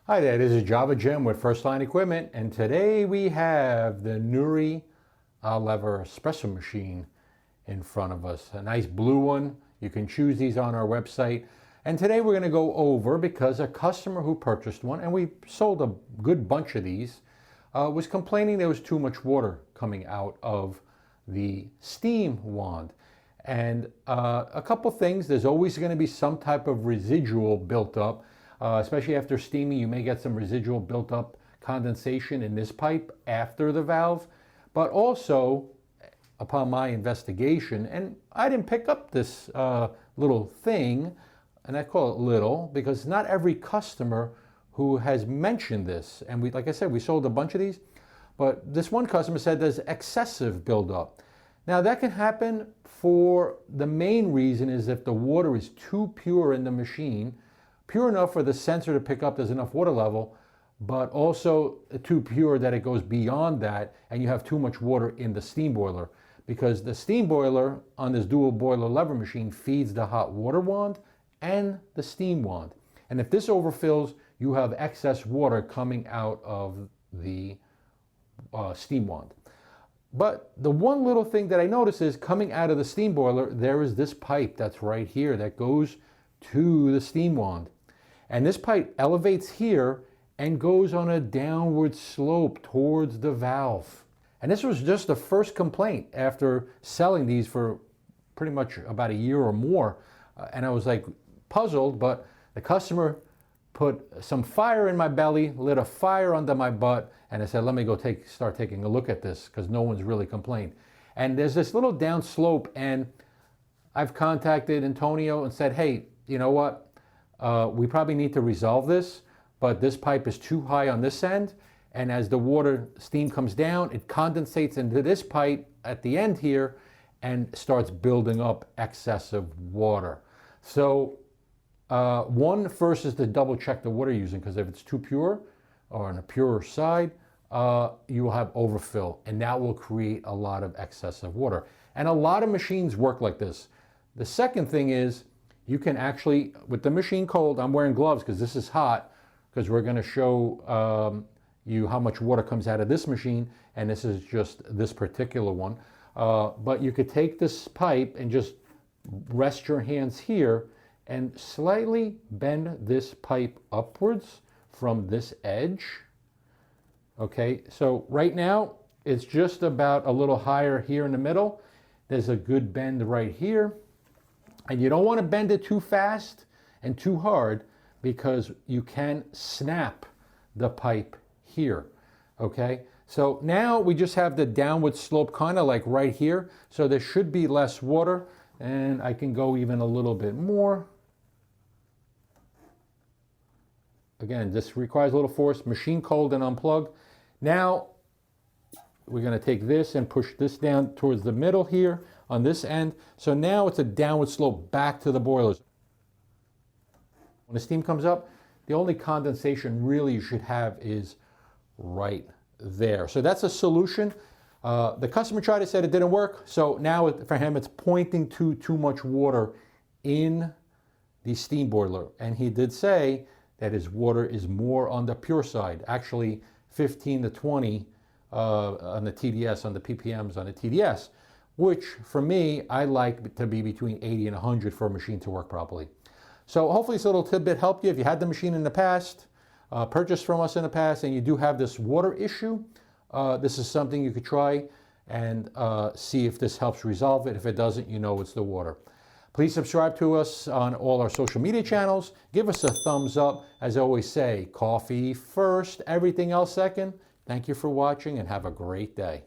Hi there, this is Java Jim with First Line Equipment, and today we have the Nurri L-type espresso machine in front of us. A nice blue one. You can choose these on our website. And today we're going to go over, because a customer who purchased one, and we sold a good bunch of these, was complaining there was too much water coming out of the steam wand. And a couple things, there's always going to be some type of residual built up. Especially after steaming, you may get some residual built up condensation in this pipe after the valve. But also, upon my investigation, and I didn't pick up this little thing, and I call it little because not every customer who has mentioned this, and like I said, we sold a bunch of these, but this one customer said there's excessive buildup. Now that can happen for the main reason is if the water is too pure in the machine, pure enough for the sensor to pick up there's enough water level, but also too pure that it goes beyond that and you have too much water in the steam boiler, because the steam boiler on this dual boiler lever machine feeds the hot water wand and the steam wand. And if this overfills, you have excess water coming out of the steam wand. But the one little thing that I notice is coming out of the steam boiler, there is this pipe that's right here that goes to the steam wand. And this pipe elevates here and goes on a downward slope towards the valve. And this was just the first complaint after selling these for pretty much about a year or more. And I was like puzzled, but the customer put some fire in my belly, lit a fire under my butt, and I said, let me go start taking a look at this, because no one's really complained. And there's this little down slope, and I've contacted Antonio and said, hey, you know what? We probably need to resolve this, but this pipe is too high on this end, and as the steam comes down, it condensates into this pipe at the end here and starts building up excessive water. So one first is to double check the water you're using, because if it's too pure or on a purer side, you will have overfill, and that will create a lot of excessive water. And a lot of machines work like this. The second thing is, you can actually, with the machine cold, I'm wearing gloves because this is hot, because we're going to show you how much water comes out of this machine, and this is just this particular one. But you could take this pipe and just rest your hands here and slightly bend this pipe upwards from this edge. Okay, so right now it's just about a little higher here in the middle. There's a good bend right here. And you don't want to bend it too fast and too hard, because you can snap the pipe here. Okay, so now we just have the downward slope kind of like right here. So there should be less water, and I can go even a little bit more. Again, this requires a little force, machine cold and unplug. Now we're going to take this and push this down towards the middle here on this end. So now it's a downward slope back to the boilers. When the steam comes up, the only condensation really you should have is right there. So that's a solution. The customer tried it, said it didn't work. So now for him, it's pointing to too much water in the steam boiler. And he did say that his water is more on the pure side, actually 15 to 20 on the TDS, on the ppms on the TDS, which for me, I like to be between 80 and 100 for a machine to work properly. So hopefully this little tidbit helped you. If you had the machine in the past, purchased from us in the past, and you do have this water issue, this is something you could try and see if this helps resolve it. If it doesn't, you know it's the water. Please subscribe to us on all our social media channels. Give us a thumbs up. As I always say, coffee first, everything else second. Thank you for watching, and have a great day.